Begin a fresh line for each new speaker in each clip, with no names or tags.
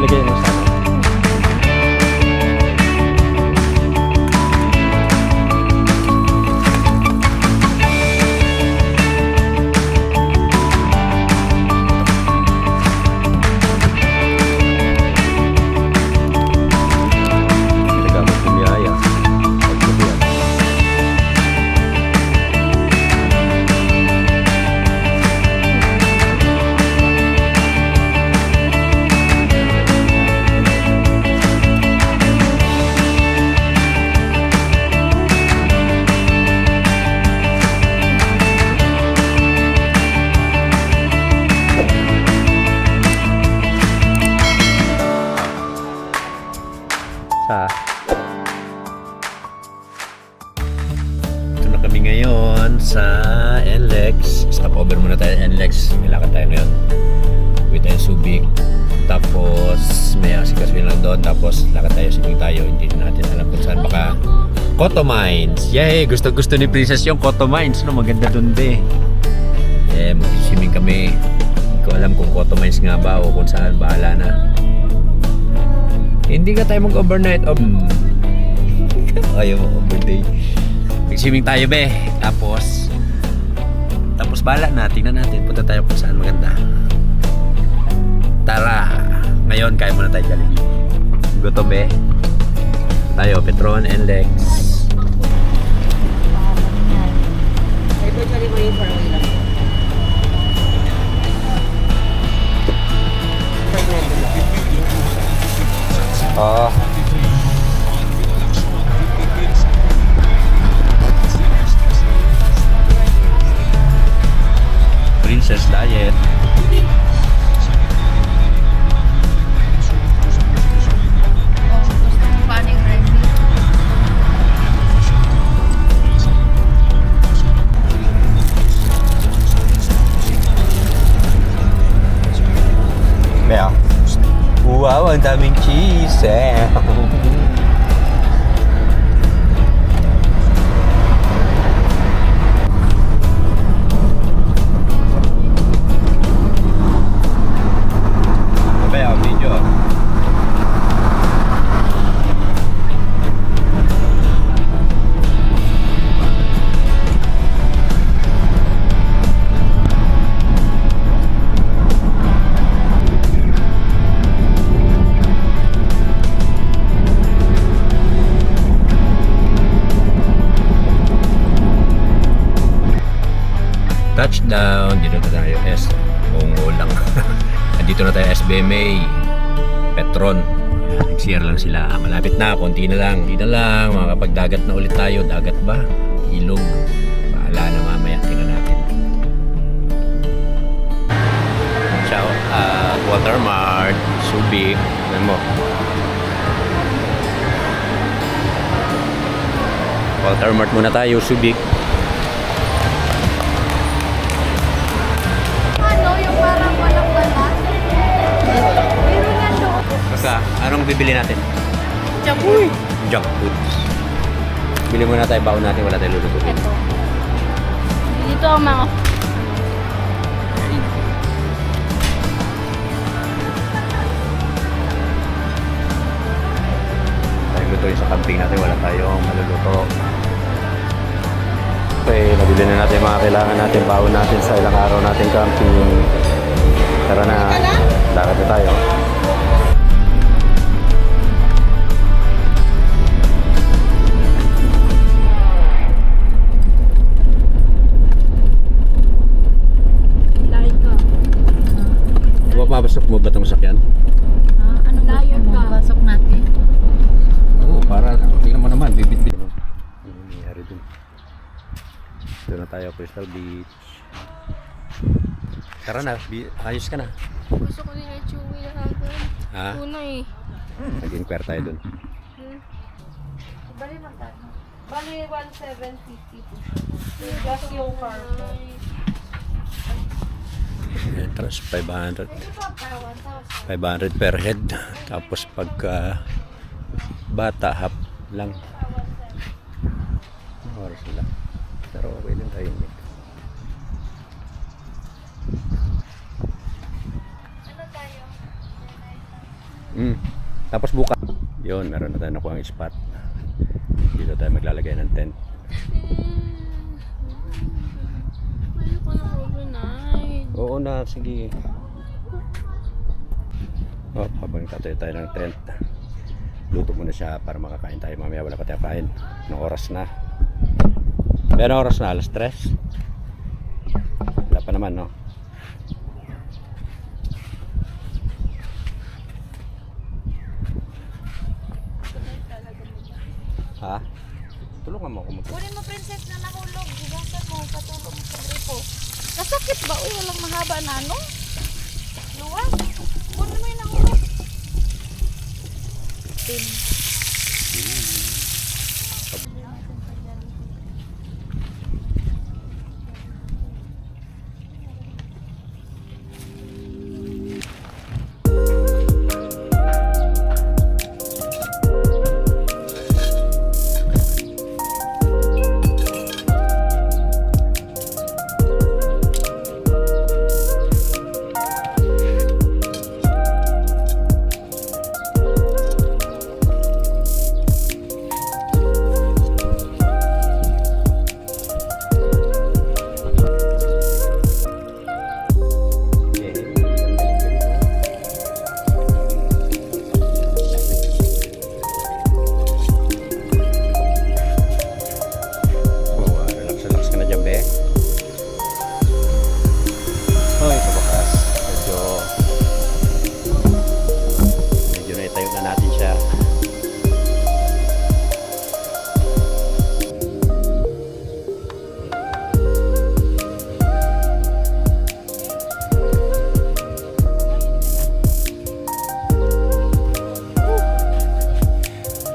Lalagay mo sana. Ito na kami ngayon sa NLEX. Stop over muna tayo NLEX. Nilakad tayo ngayon. Uwi tayo Subic. Tapos may asikasuhin lang doon. Tapos lakad tayo, swimming tayo. Hindi natin alam kung saan. Baka Cotto Mines. Yay! Gusto ni Princess yung Cotto Mines. No? Maganda doon be. Mag-swimming kami. Hindi ko alam kung Cotto Mines nga ba o kung saan. Bahala na. Hindi ka tayo mag-overnight. Ayaw mo overday. Mag-swimming tayo be. Tapos bala na. Tingnan natin. Punta tayo kung saan maganda. Tara. Ngayon kaya muna tayo Jollibee. Gutom be. Tayo Petron and Lex.
Ito Jollibee for me lang.
Princess Diet. Bea. Wow, ang daming cheese eh. Bea, video. Touchdown, dito na tayo Bongo lang. Andito na tayo SBMA Petron. Nag-share lang sila. Malapit na, konti na lang. Hindi na lang, makakapagdagat na ulit tayo. Dagat ba? Ilog. Bahala na mamaya, tingnan natin. Ciao. Watermart, Subic. Ano mo? Watermart muna tayo, Subic. Kaka, anong bibili natin?
Junk food.
Junk foods. Bili muna tayo, baon natin, wala tayong lulutuin.
Ito. Dito ang mga...
Tayong lutuin sa camping natin, wala tayong maluluto. Okay, nabili na natin mga kailangan natin, baon natin sa ilang araw natin camping. Tara na, lakad na tayo. Mapapasok mo ba itong sakyan?
Anong layer ka? Pasok natin.
Oo, para tingnan mo naman, bibit-bit. Ano nangyayari dun? Doon na tayo, Crystal Beach. Tara na, ayos ka na.
Gusto ko din yung chewy na agad.
Ha?
Una eh.
Nag-inquire tayo dun.
Bali magkano? Bali 1,750 po. Plus yung car ko.
Entrance 500. 500 per head. Tapos pagka bata half lang. Oras lang. Pero okay lang tayo.
Ano tayo?
Tapos bukas, yun, meron na tayo nakuha ang spot. Dito tayo maglalagay ng tent.
Ayoko na overnight.
Oo na, sige. Habang tatayo tayo ng tent, luto muna siya para makakain tayo mamaya. Wala pa tayo kain. Anong oras na? Pero oras na, alas 3. Wala pa naman, no? Ha? Tulungan mo ako mag-
Kunin mo, princess, na nahulog. Higasan mo, patulog mo sa gripo. Nasakit ba? Uy, walang mahaba na ano? Luwag. Kunin mo yung nahulog. Tin.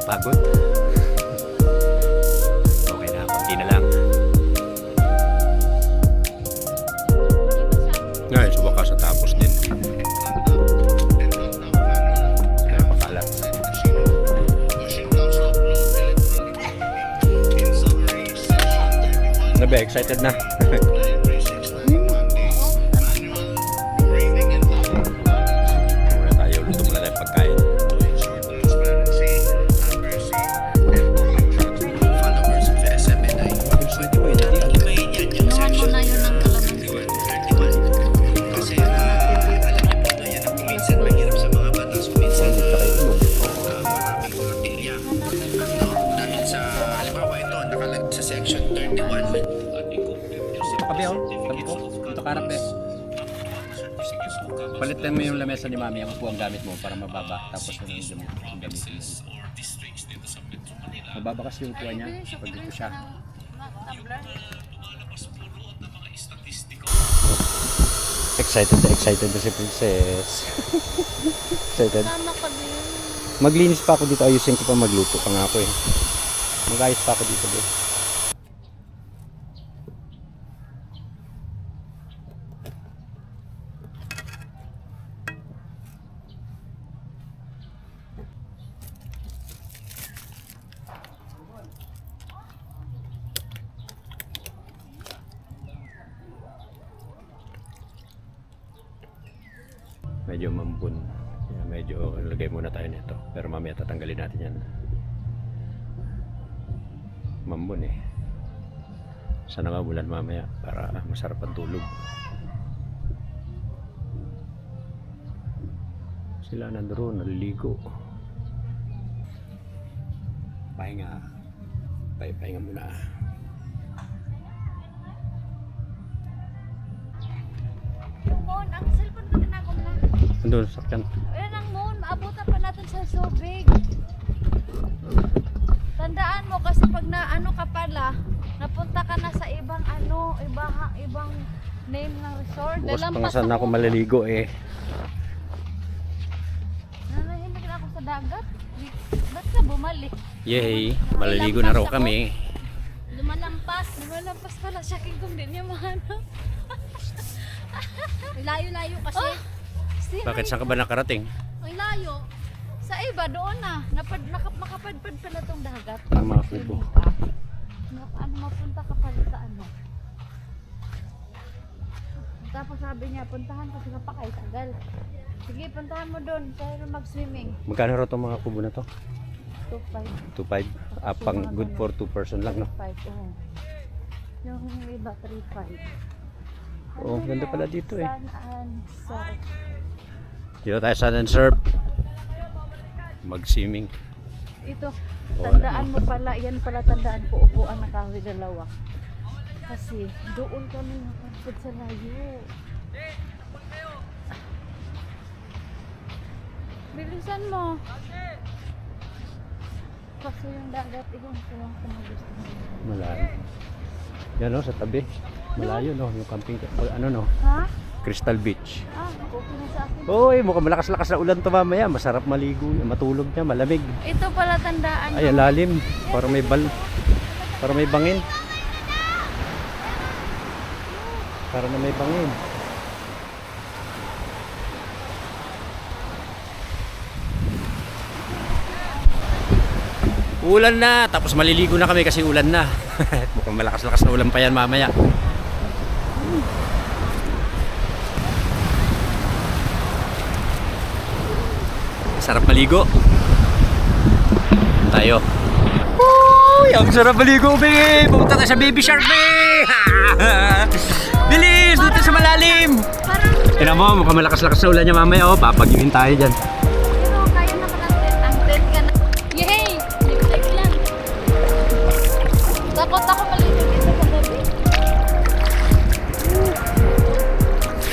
Pagod. Okay na, konti na lang. Ngayon, sa wakas natapos din. Kaya pakalat. Nabe, excited na. Muna tayo, luto muna tayo pagkain. Inuhan mo na yun ng kalamansi.
Ito kabi oh, sabi ko, ito karap eh. Palitan mo yung lamesa ni mami, ako po ang gamit mo para mababa. Tapos ano yung gamit mo. Mababa kasi yung kuha niya pag dito siya. Excited na si Princess. Excited.
Tama ka din.
Maglinis pa ako dito, ayusin ko pa, magluto pa nga ako eh. Mag-ayos pa ako dito din. Medyo mambun. Kaya medyo lagay muna tayo nito. Pero mamaya tatanggalin natin yan. Mambun eh. Sana nga bulan mamaya para masarap ang tulog. Sila nandoon, naliligo. Pahinga. Pahinga muna.
Mon, ang cellphone ko tinagom na.
Andun, sakyan.
Ayan ang Mon, maabutan pa natin sa Sobig. Tandaan mo kasi pag naano ka pala, napunta ka na sa ibang ano, ibang name ng resort.
Bukas pa nga
Dalampas
saan ako maliligo eh.
Nanahimik na ako sa dagat. Ba't ka bumalik?
Yay, maliligo na raw kami.
Lumalampas pala siya kung di niya mahanap.
Layo-layo kasi.
Bakit saan ka ba nakarating?
Ay, layo.
Sa iba doon na, makapadpad pala tong dagat.
Ang mga kubo.
Ano, mapunta ka pala sa ano? Tapos sabi niya, puntahan kasi napakay tagal. Sige, puntahan mo doon. Kaya mag-swimming.
Magkano raw itong mga kubo na to?
2.5.
2.5? Pang good for 2 person lang, no?
5, oo. Yung iba, 3.5.
Oo, ganda pala dito eh.
Sun and surf.
Dito tayo sun and surf. Mag-swimming.
Ito, tandaan mo pala, yan pala tandaan ko, upuan na kahoy dalawa. Kasi doon kami nakapagod sa layo. Bilisan mo. Kasi yung dagat, ibang kulang kung gusto mo.
Malayo. Yan no, sa tabi. Malayo no, yung camping, ano no,
Ha?
Crystal Beach.
Okay na sa akin.
Uy, mukhang malakas-lakas na ulan to mamaya. Masarap maligo, matulog niya, malamig.
Ito pala tandaan
Ay, ang lalim. Para may para may bangin. Para na may bangin. Ulan na, tapos maliligo na kami kasi ulan na. Mukhang malakas-lakas na ulan pa yan mamaya. Sarap maligo. Tayo. Uy, ang sarap maligo, babe. Pumunta tayo sa Baby Shark, babe. Bilis, dito sa malalim.
Parang,
Tignan mo, mukhang malakas-lakas na ulan niya mamaya. Oh, papagiwin tayo dyan.
pero kaya naman ang tent ka na. Yay! Lipstick lang. Takot ako maligo dito sa gabi.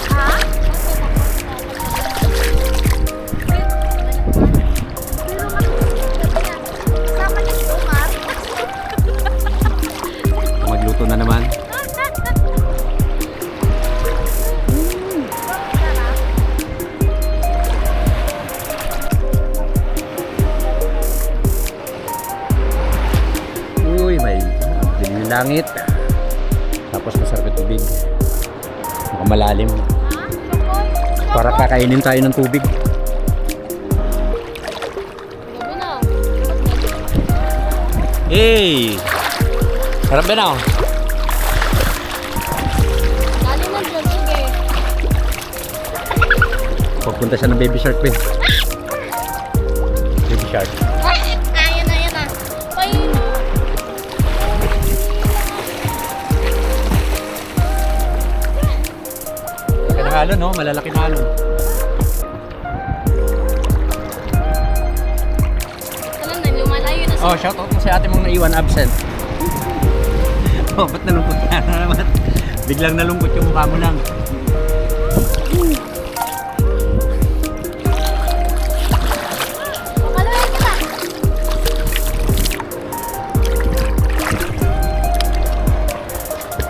Ha? Pero kasama niya si Omar.
Magluto na naman. Uy, may dilim yung langit. Tapos masarap yung tubig. Mukhang malalim. Para kakainin tayo ng tubig.
Gabi na.
Hey! Sarap ba na?
Lalo na jogig eh.
Pagpunta siya ng Baby Shark, eh. Baby Shark.
Ay, ayan na, ayan na. Ay,
Laki ng halon, no? Malalaki na halon.
alam na, lumalayo na
Oh, shout out mo si ate mong naiwan absent. Oh, ba't nalungkot ka na naman? Biglang nalungkot yung mukha mo lang.
Pakaluhin kita.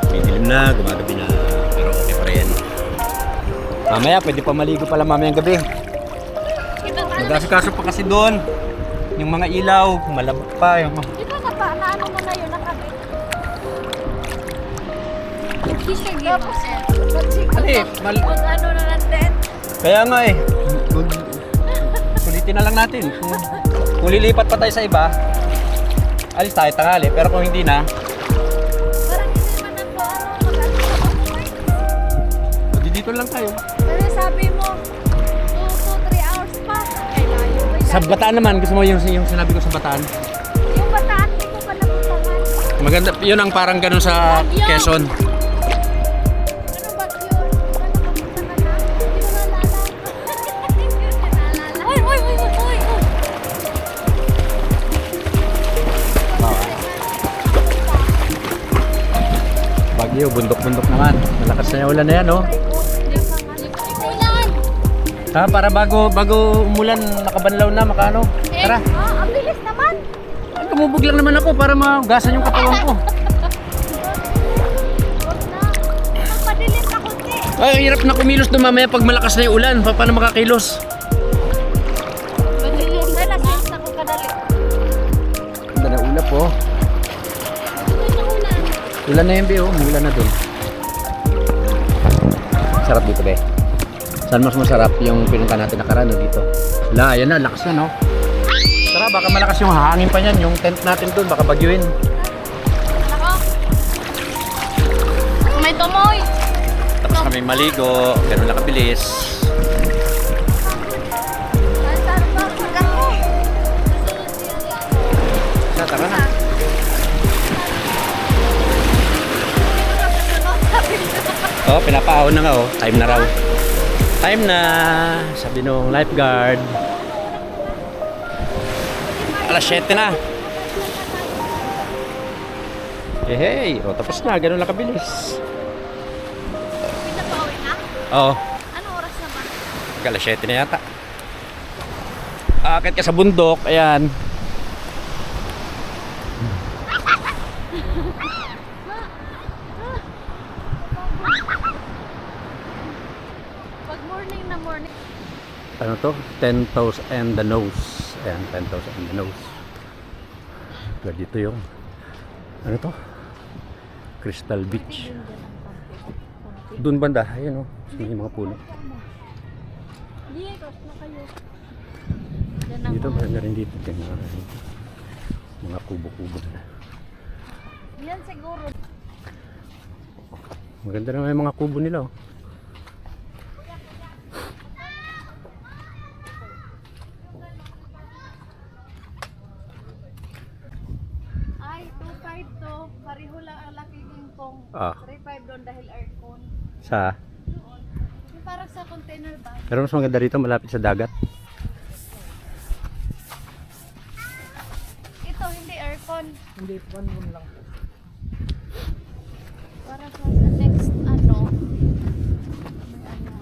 May dilim na, gumagabi na. Pero okay pa rin. Mamaya, pwede pa maligo pala mamayang gabi.
Kita pa.
Mag-asikaso pa kasi doon. Yung mga ilaw, malabot pa. Yung mga...
Di ba na pa, naano mo na yun, nakabit? Tapos,
Ali,
ano na natin?
Kaya nga eh. Sulitin na lang natin. Kung lilipat pa tayo sa iba, alis tayo tanghali. Pero kung hindi na,
Parang hindi naman ako, mag-ano.
dito lang tayo.
Pero sabi mo, 2-3 hours pa. Ay, layo.
Sa Bataan naman, gusto mo yung sinabi ko sa Bataan?
Yung Bataan, hindi ko pa napuntahan.
Maganda, yun ang parang ganun sa Quezon.
Ano ba yun? Nakapunta ka na? Hindi ko naalala. Hindi ko naalala. Uy, uy, uy, uy, uy.
Bagyo, bundok-bundok naman. Malakas na yung ulan na yan, oh.
Ulan!
Ha, para bago umulan, nakabanlaw na, makaano. Tara,
Ang bilis naman.
tumubog lang naman ako para mahugasan yung katawan ko.
Huwag na. Magpadilim na kunti.
Ay, hirap na kumilos doon mamaya pag malakas na yung ulan. Paano makakilos?
Madilim na lang. Ako kadali.
Ganda na ulap, oh.
Ulan.
Ulan na yun, be, oh. May ulan na doon. Sarap dito, be. Saan mas masarap yung pinunta natin nakaraan, no, dito? Wala, ayan na, lakas na, no? Tara, baka malakas yung hangin pa niyan. Yung tent natin doon, baka bagyuin.
Ako. May tumoy.
Tapos Tapos kami maligo. Ganun lang kabilis. Tara na. Oh, pinapaahon na nga oh. Time na raw. Time na. Sabi nung lifeguard. Alas 7 na. Hey. Oh, tapos na. Ganun lang kabilis.
Pinapauwi na?
Oo.
Anong oras na ba?
Alas 7 na yata. Akit ka sa bundok. Ayan.
Pag morning na morning.
Ano to? 10 toes and the nose. Ayan, 10 toes and the nose. Kaya dito yung ano to? Crystal Beach. Doon banda, ayan o. May mga puno.
Yes, na kayo.
Dito banda rin dito. Mga kubo-kubo na.
Yan siguro.
Maganda naman yung mga kubo nila oh.
Ay, 2.5 to. Pareho lang ang laki ng pong.
Ah.
3.5 doon dahil aircon.
Sa?
Yung parang sa container ba?
Pero mas maganda rito, malapit sa dagat.
Ito, hindi aircon.
Hindi, one room lang.
Para sa next ano. May ano.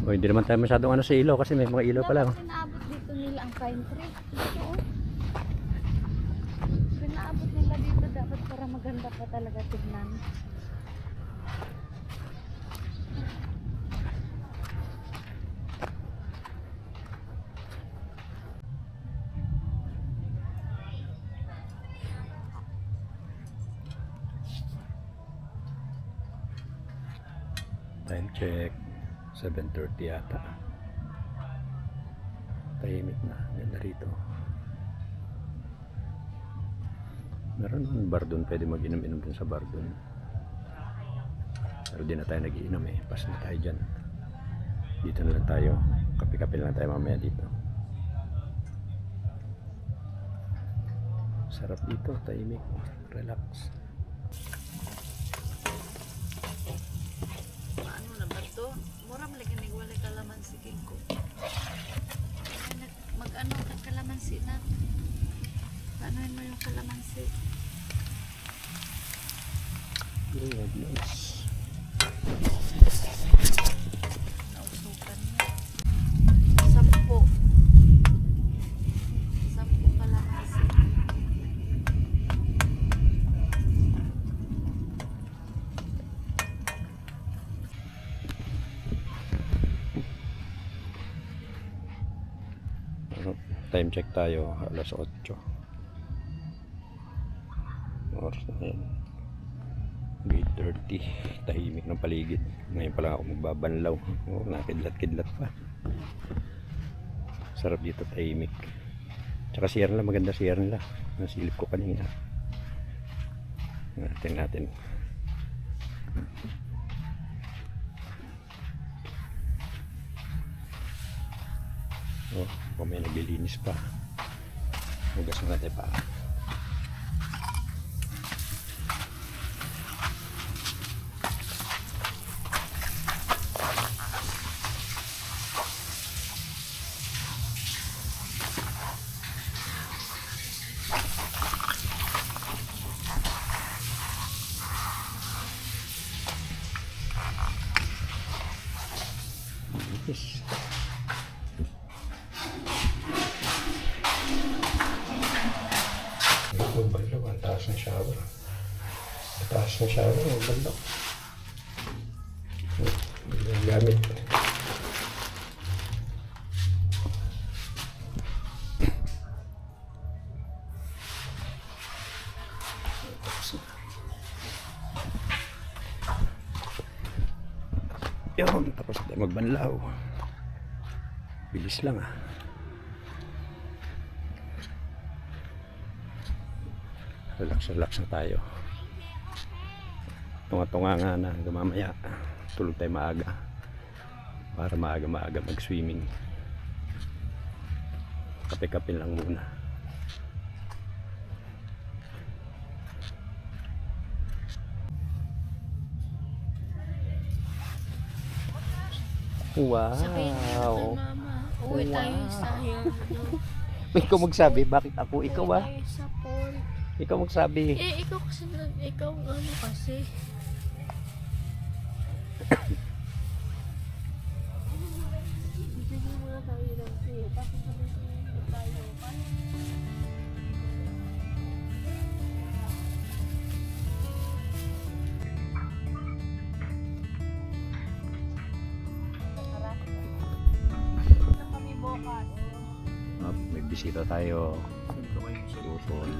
O hindi naman tayo masyadong ano sa ilaw kasi may mga ilaw pa lang.
Dapat pinaabot dito nila ang pine tree. Dito oh. Pinaabot nila dito dapat para maganda pa talaga tignan.
Time check. 7:30 yata. Tahimik na. Ganda rito. Meron ng bar doon. Pwede mag-inom-inom dun sa bar doon. Pero di na tayo nag-iinom eh. Pas na tayo dyan. Dito na lang tayo. Kape-kape na lang tayo mamaya dito. Sarap dito. Tahimik. Relax.
Ano na ba to? Mura malagi nagwalay kalamansi ko. Mag-ano ka kalamansi na? Paanoin mo yung kalamansi?
Nice.
Nausukan niya. 10. 10 kalamansi.
Time check tayo. Alas 8. Oras na yan. 8:30. Tahimik ng paligid. Ngayon pala ako magbabanlaw. Oh, nakidlat-kidlat pa. Sarap dito, tahimik. Tsaka CR nila, maganda CR nila. Nasilip ko kanina. Tingnan natin. Oh, kung may naglilinis pa. Hugas mo natin pa. Yes. Ito balo, ang taas ng shower. Ang taas ng shower, ang balo. Ang gamit. Yun, tapos tayo magbanlaw. Bilis lang ah. Relax na tayo. Tunga-tunga nga na hanggang mamaya. tulog tayo maaga para maaga mag-swimming. Kape-kape lang muna.
Sabihin niyo kay
Wow.
mama, uwi tayo sa yan.
Ikaw magsabi, bakit ako? Ikaw ba?
Uwi tayo sa pool.
Ikaw magsabi.
Ikaw kasi, ikaw ano kasi. Bibigyan mo na tayo ng tea. Tapos sabihin mo tayo. Na kami bukas.
May bisita tayo. Luzon.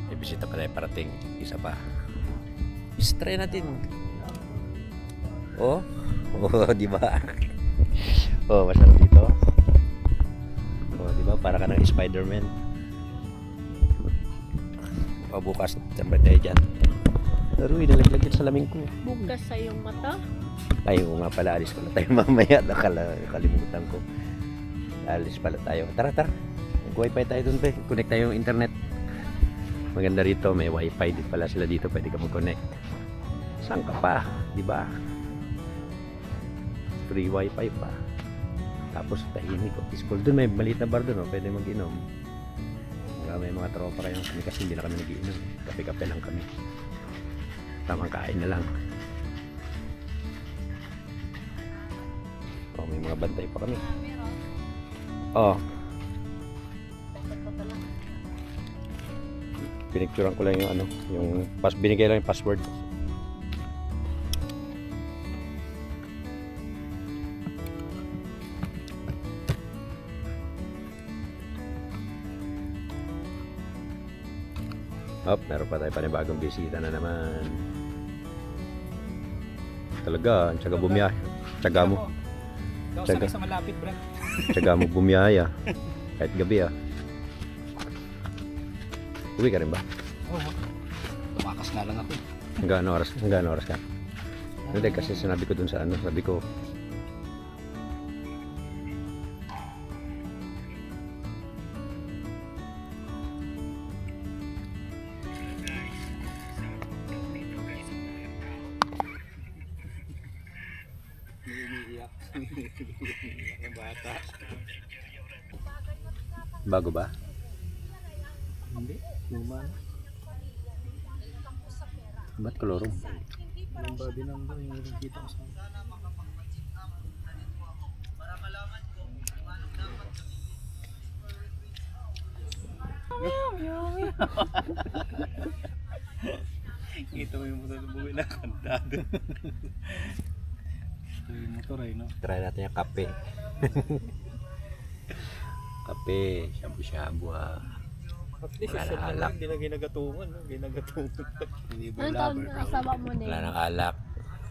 May bisita pa tayo parating. Isa pa. Try natin. Oh, di ba? Oh, masarap dito. Oh, di ba? Para ka ng Spider-Man. Oh, bukas siyempre tayo dyan. Pero inalaglag yun sa laming ko.
Bukas sa iyong mata.
Ay, oo nga pala, alis pala tayo mamaya. Nakalimutan ko. Alis pala tayo. Tara. Mag-wifi tayo dun, pe. Connect tayo yung internet. Maganda rito, may wifi din pala sila dito. Pwede ka mag-connect. Saan ka pa? Di ba? Free wifi pa. Tapos tahimik o peaceful. Dun may maliit na bar dun, oh. Pwede mag-inom. May mga tropa kayo kami kasi hindi na kami nag-iinom. Kape-kape lang kami. Tamang kain na lang. Oh, may mga bantay pa kami. Oh. Pinicturean ko lang yung ano, yung binigay lang yung password. Meron pa tayo panibagong bisita na naman. Talaga, ang tsaga bumiyahe. Tsaga mo.
Tsaga sa malapit, bro.
Tsaga mo bumiyahe. Kahit gabi ah. Uwi ka rin ba?
Oo. Tumakas na lang ako.
Hanggang oras ka? Hindi kasi sinabi ko dun sa ano, sabi ko
Umiiyak. Yung bata.
bago ba?
Hindi. Luma.
Ba't kolorong?
Yung body number yung nakikita ko sa Kita mo yung motor na buwi na kantado. Ito yung motor ay no?
Try natin yung kape. Kape, shabu-shabu ah.
At least
Wala
isa
na
lang
alak.
hindi na ginagatungan. No? Ginagatungan. Hindi ba
Anong taon na asawa mo din?
Wala nang alak.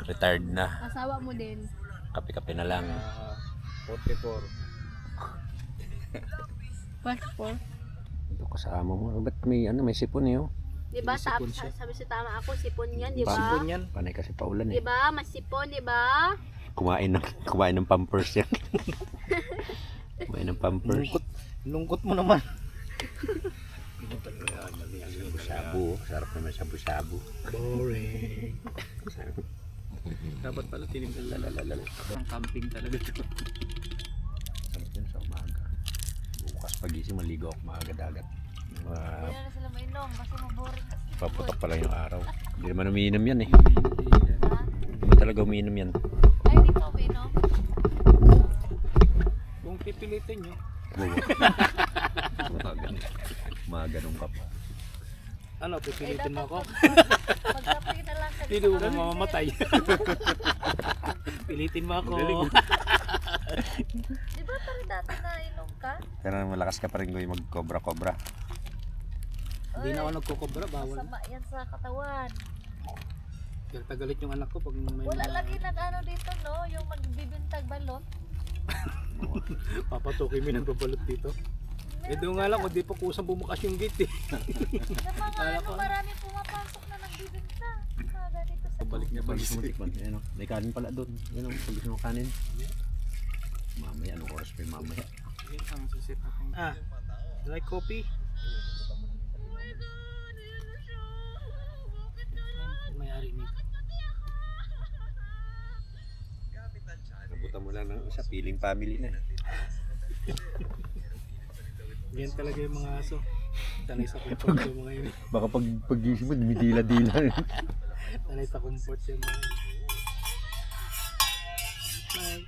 Retired na.
Asawa mo din.
Kape-kape na lang.
44.
Passport.
Ito kasama mo. Ba't may sipon eh oh.
Diba
Sipon siya.
sabi si tama ako, sipon yan, diba?
Sipon yan.
Panay kasi paulan eh.
Diba? Masipon, diba?
Kumain ng pampers yan. Kumain ng pampers.
Lungkot mo naman.
Shabu. Sarap naman shabu-shabu.
Boring. Dapat pala tinim ka lalalala. Ang camping talaga ito.
Sarap yan sa umaga. Bukas pagising maligo ako maaga dagat.
Wala na sila mainom kasi maboring kasi.
Paputok pa lang yung araw. Hindi naman umiinom yan eh.
Ha?
Hindi mo talaga umiinom yan.
Ay, di ka mainom?
Kung pipilitin nyo.
Maganong ka pa.
Ano, pipilitin mo ako?
Pagkapi na lang sa
Hindi mo mamamatay. Pilitin mo ako.
Di ba tayo dati na inom ka?
Pero malakas ka pa rin yung mag-cobra-cobra.
Hindi na ako nagkukobra, bawal.
Masama yan sa katawan.
Kaya tagalit yung anak ko pag may
Wala lagi nag-ano dito, no? Yung magbibintag balot.
papatukin mo ng babalot dito. Eh doon nga lang, kung di pa kusang bumukas yung gate eh.
Na mga ano, marami pumapasok na nagbibinta. Mga ganito sa
Balik niya
Pag
pag
gusto mo tikman, ayan o. May kanin pala doon. Ayan o, pag gusto mo kanin. Mamaya, anong oras pa yung mamaya?
Ah, like coffee? May-ari nito.
Nabutan mo lang ng sa piling family na.
Yan talaga yung mga aso. Sanay sa comfort yung mga yun.
Baka pag-gising mo, dumidila-dila.
Sanay sa comfort yung mga yun.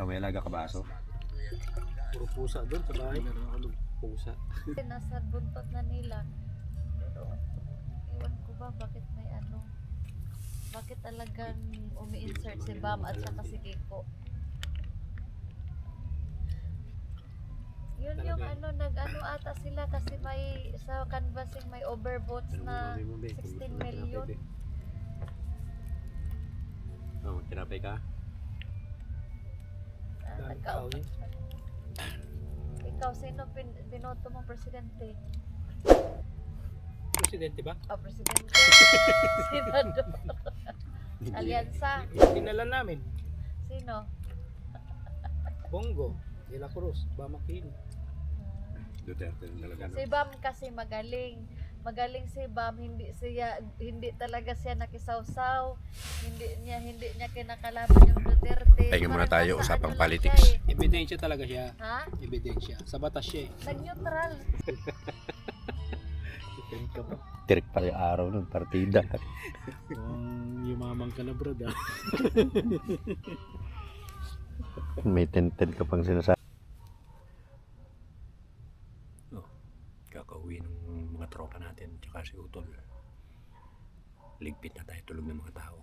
May alaga ka ba aso?
Puro pusa doon sa bahay. Meron ako doon pusa.
nasa buntot na nila. Pero iwan ko ba bakit may ano? Bakit talagang umi-insert si Bam at saka si Kiko? Yun yung ano, nag-ano ata sila kasi may sa canvassing may overvotes na 16 million.
Oo, tinapay ka?
Nagka- Ikaw, sino binoto mong presidente?
Presidente ba?
Oh, presidente. Senador. Alyansa.
Dinala namin.
Sino?
Bongo, De La Cruz, Bamakino.
Duterte na talaga.
Si Bam kasi magaling. Magaling si Bam, hindi talaga siya nakisawsaw. Hindi niya kinakalaban yung Duterte.
Tingin muna
Parang
tayo,
nasa
usapang
ano lang
politics.
siya eh.
Ebidensya talaga siya.
Ha?
Ebidensya. Sa batas siya eh.
Nag-neutral.
Depend ka pa.
Tirik pa yung araw nun, partida.
Kung yumamang ka na brad ah.
May tinted ka pang sinasabi. Oh, kakauwi ng mga tropa natin, tsaka si Utol. Ligpit na tayo, tulog ng mga tao.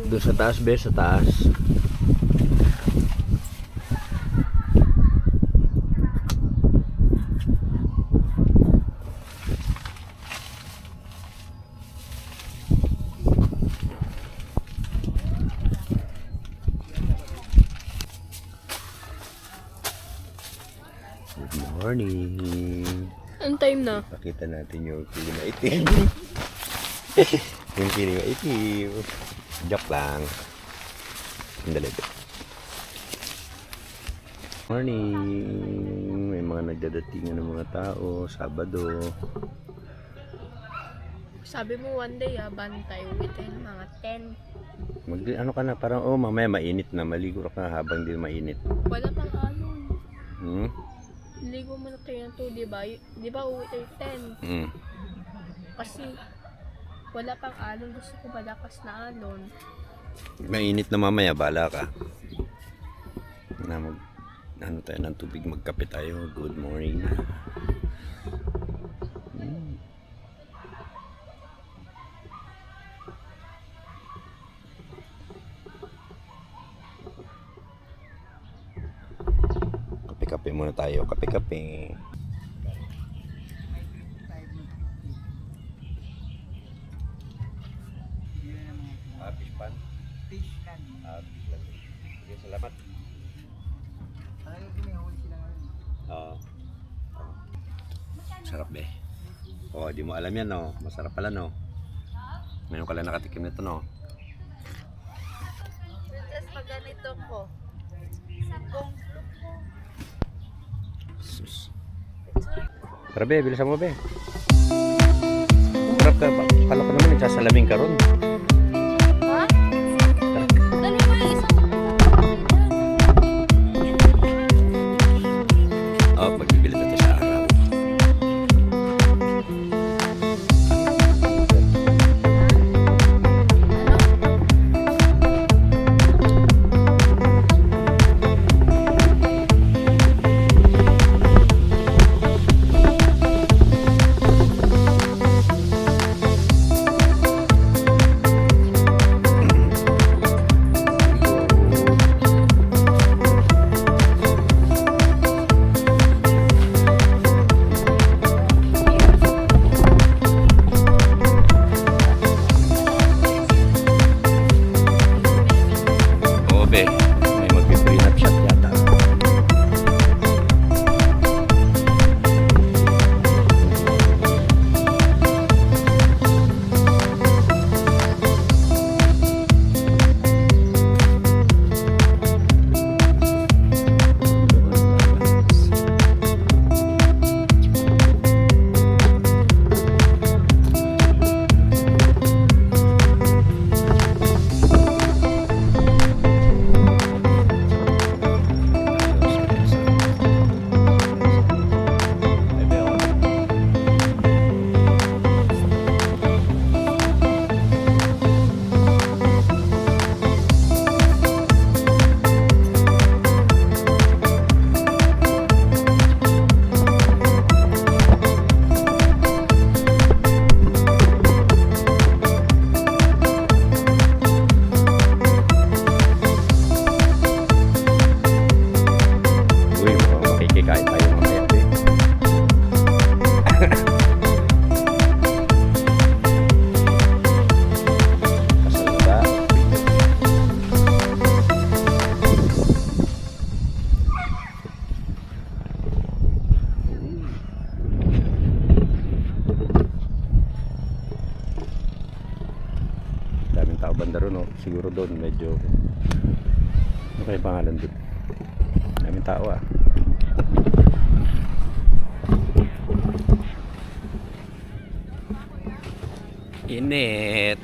Doon sa taas, be, sa taas. Good morning.
Anong time na?
Pakita natin yung kilim na itim. Yung kilim na itim. Joke lang. Sandali. Morning. May mga nagdadatingan ng mga tao. Sabado.
Sabi mo one day bantay within mga 10.
Ano ka na? Parang mamaya mainit na. Maligo ka habang di mainit.
Wala pang alon.
Hmm?
Ligo mo na tayo ng 2, diba? Diba uwi tayo 10?
Hmm.
Kasi wala pang alon. Gusto ko malakas na alon.
Mainit na mamaya. Bala ka. Na ano tayo ng tubig. Magkape tayo. Good morning. Hmm. Kape-kape muna tayo. Kape-kape. Fish pan? Fish pan. Fish pan. Sige, salamat. Oo. Sarap be. Oh, di mo alam yan, no? Masarap pala, no? Ngayon ka lang nakatikim nito, no?
Princess, pag ganito ko. Sakong
Sus. Tara be, bilisan mo be. Sarap ka. Kala ko naman nagsasalamin ka ron.
Ha? Dali mo yung isang
Oh, pagbibilit natin sa araw. tao banda ron, no? Siguro doon medyo ano kaya pangalan doon? Daming tao ah. Init.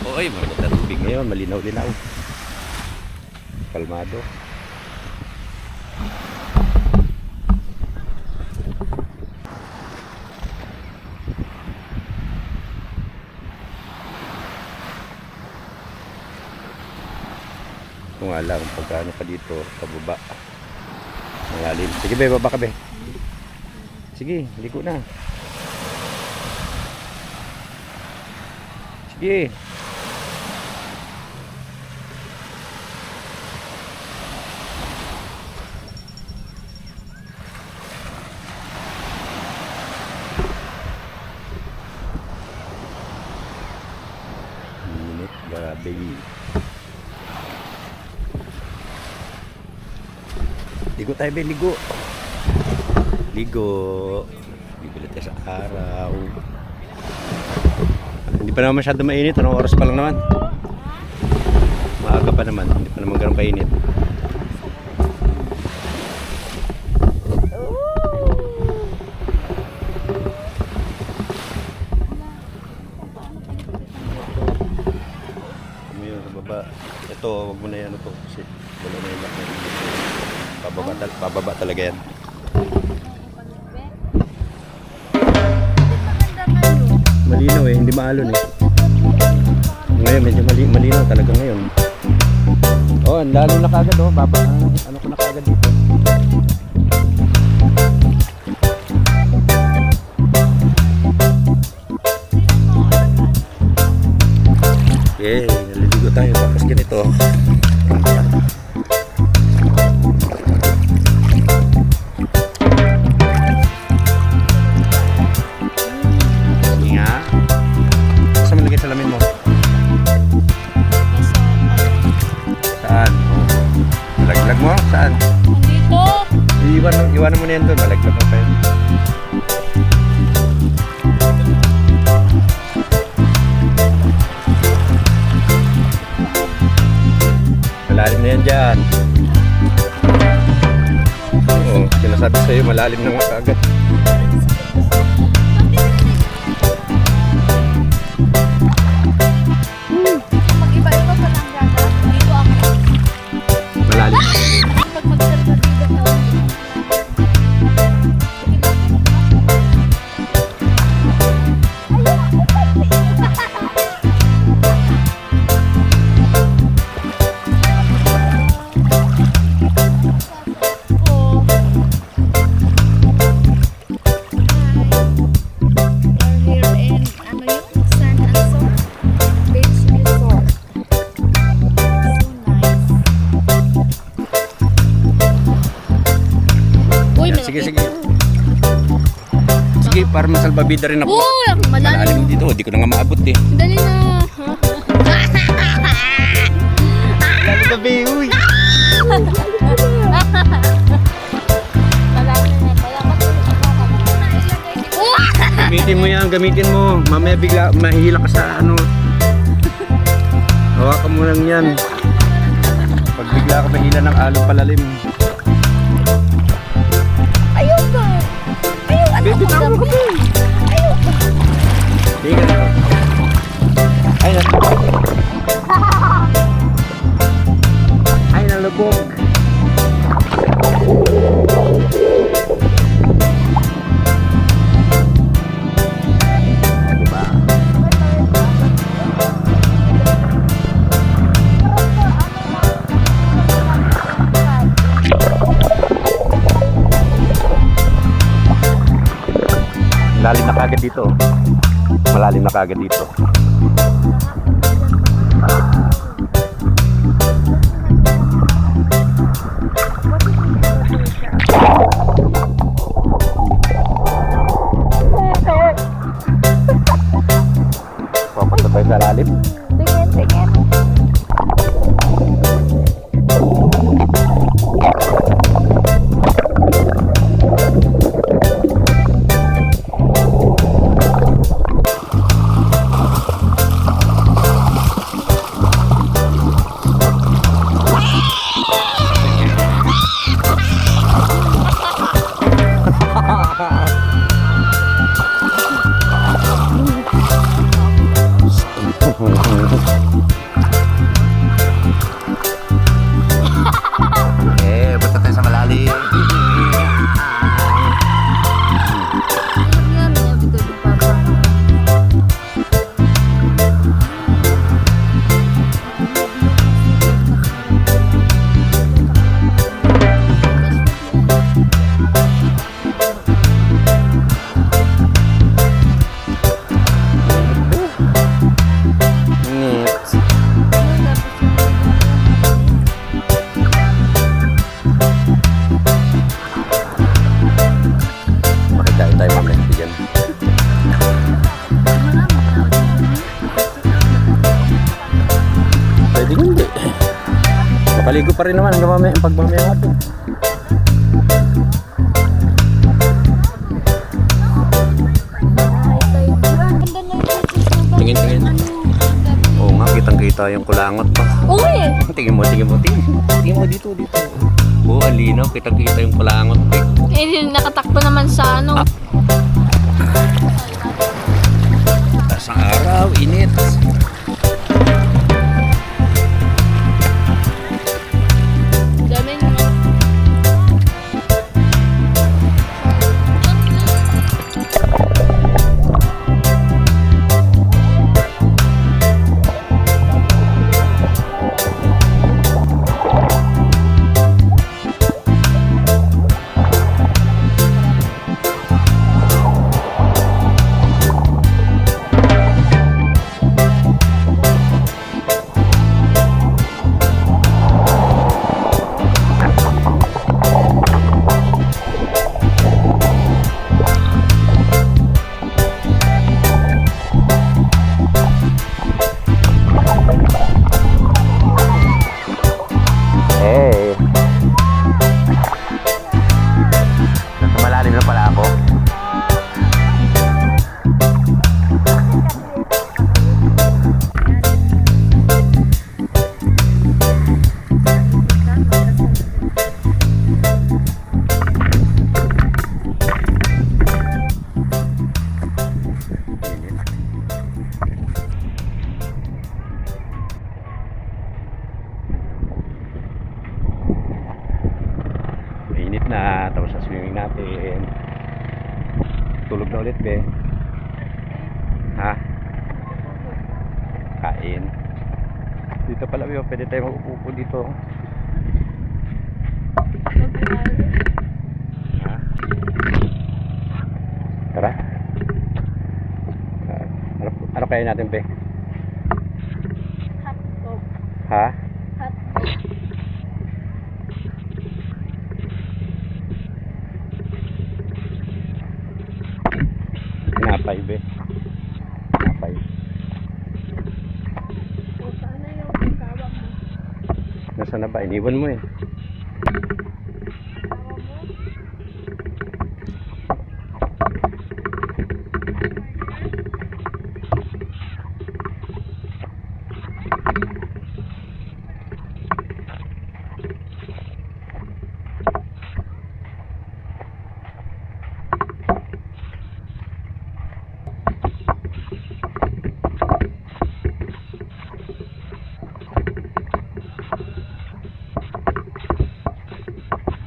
Oy, maganda tubig ngayon, malinaw-linaw. Kalmado. Kung alam pagkano ka dito, pababa. Malalim. Sige be, baba ka be. Sige, ligo na. Sige. Init, grabe. Ligo tayo be, ligo. Ligo. Bibili tayo sa araw. Hindi pa naman masyado mainit. Anong oras pa lang naman? Maaga pa naman. Hindi pa naman ganun kainit. Kami yun sa baba. Ito, wag mo na yan ito. Kasi wala na yung lakay. Pababa talaga yan. Malinaw eh, hindi maalon eh. Ngayon medyo malinaw talaga ngayon. Oh, lalo na kagad oh, baba ano ko na kagad dito. Okay, naliligo tayo tapos ganito. Salamin mo. Saan? Malaglag mo? Saan?
Dito.
Iwanan mo na yan doon. Malaglag mo pa yun. Malalim na yan dyan. Oo, sinasabi sa'yo malalim na nga kaagad.
Mag-iba-iba pa lang gata. Dito ako.
Malalim.
Pag magsalita na ako.
Sige, sige. Sige, para masalbabida rin ako.
Uy, ang malalim.
Malalim dito, hindi ko na nga maabot eh.
Dali na.
Lalo gabi, uy. Gamitin mo yan, gamitin mo. Mamaya bigla, mahihila ka sa ano. Hawakan mo lang yan. Pag bigla ka mahila ng along palalim. Baby, tama ka ba? Sige ka na. Ay, ay, nalubog. Diba? Malalim na kagad dito. Malalim na kagad dito. Papunta tayo sa lalim.
Tingin, tingin.
Paligo pa rin naman hanggang mamaya ang pagmamaya natin. Tingin, tingin. Oo nga, kitang-kita yung kulangot pa.
Oo eh.
Tingin mo, tingin mo, tingin. Tingin mo dito, dito. Oo, ang linaw. Kitang-kita yung kulangot pa.
Eh, nakatakbo naman sa ano.
Taas ang araw, init.
Dami.
Hey. Nasa malalim na pala ako. Mainit na, tapos sa swimming natin. Tulog na ulit, be. Ha? Kain. Dito pala, be, pwede tayo mag-upo dito. Ha? Tara. Ano kaya natin, be?
Hotdog.
Ha?
Hotdog.
Tinapay, be. Tinapay.
O, sana yung kawa mo.
Nasaan na ba? Iniwan mo eh.
Kawa mo.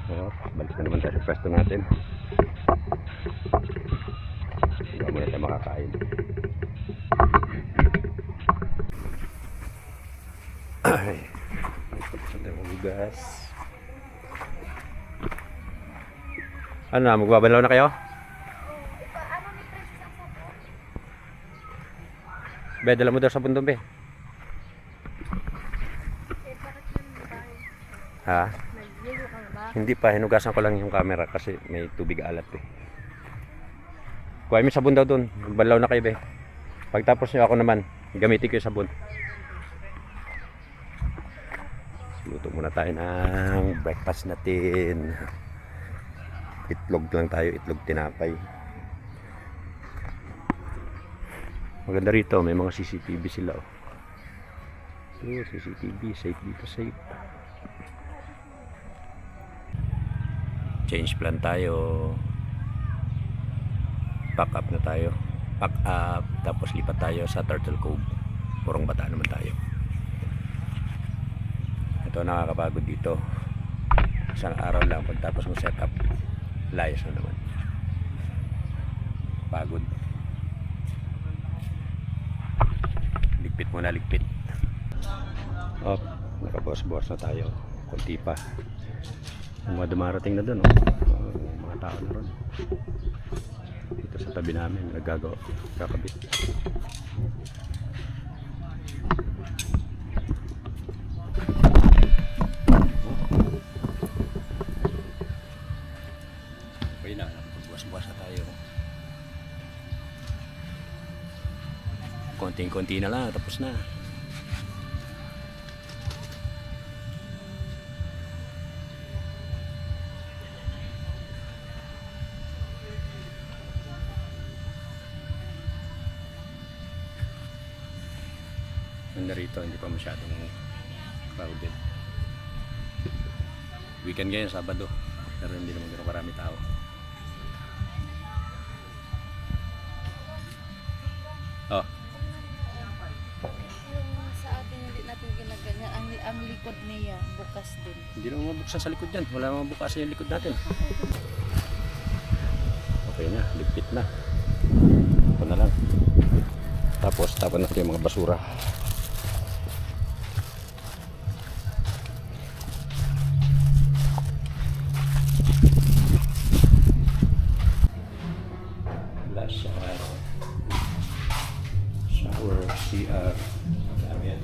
So, balik na naman tayo sa pwesto natin. Hindi muna tayo makakain. Ay, saan tayo magugas? Ano na, magbabalaw na kayo? Be, dala mo daw sa bundong, be. Ha?
Nagligo ka na ba?
Hindi pa, hinugasan ko lang yung camera kasi may tubig alat eh. Kuha mo sabon daw doon. Magbalaw na kayo, be. Pagtapos nyo ako naman, gamitin ko yung sabon. Luto muna tayo ng breakfast natin. Itlog lang tayo, itlog tinapay. Maganda rito, may mga CCTV sila. Oh. So, CCTV, safe dito, safe. Change plan tayo. Pack up na tayo. Pack up, tapos lipat tayo sa Turtle Cove. Purong Bata naman tayo. Ito nakakapagod dito. Isang araw lang pagtapos ng setup, layas na naman. Pagod. Ligpit muna, ligpit. Oh, nakabuwas-buwas na tayo. Kunti pa. Mga dumarating na doon, oh. Mga tao na ron. Dito sa tabi namin, nagagawa, kakabit. Okay na, buwas-buwas na tayo. Konting-konti na lang, tapos na. Nanda rito, hindi pa masyadong crowded. Weekend ngayon, Sabado. Pero hindi naman gano'ng marami tao. Oh,
Yung sa atin hindi natin ginaganyan, ang likod niya bukas din.
hindi naman mabuksan sa likod yan. Wala naman bukas yung likod natin. Okay na, ligpit na. Ito na lang. Tapos tapon natin yung mga basura. Flash shower, CR. Dami yan.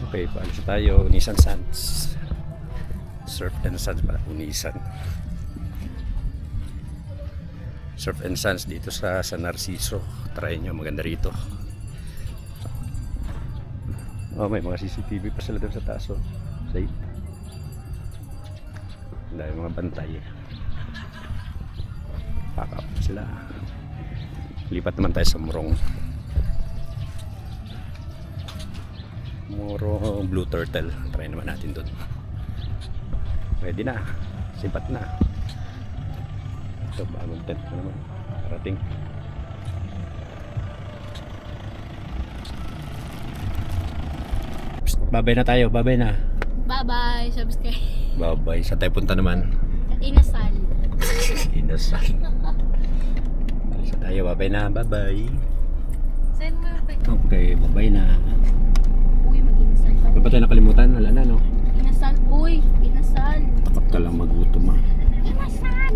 Okay, paalis tayo. Nissan Sands. Surf and Sands pala. Unisan. Surf and Sands dito sa San Narciso. Try nyo, maganda rito. Oh, may mga CCTV pa sila doon sa taas. Oh. Safe. Dahil mga bantay. Pack up sila. Lipat naman tayo sa Morong. Moro Blue Turtle. Try naman natin doon. Pwede na. Sipat na. So, bagong tent na naman. Parating. Psst, babay na tayo. Babay na.
Bye-bye. Subscribe.
Babay. Saan tayo punta naman?
Inasal.
Inasal. Alis na tayo. Babay na. Babay.
Send mo yung picture.
Okay. Babay na.
Uy, mag-inasal pa.
Ano ba tayo nakalimutan? Wala na, no?
Inasal. Uy, inasal.
Tapat ka lang magutom, ah.
Inasal.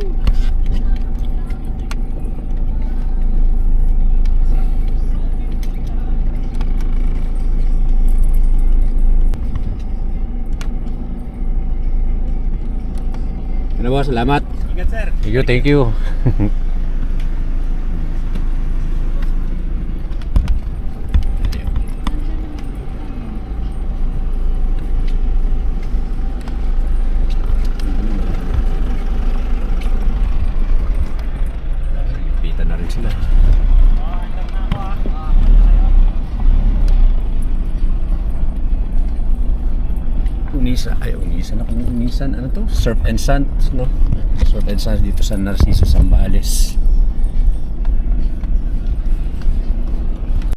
Ano ba? Salamat.
Ingat sir.
Thank you, thank you. Pita na rin sila. Unisan, ano to? Surf and Sands, no? Surf and Sands dito sa Narciso, Zambales.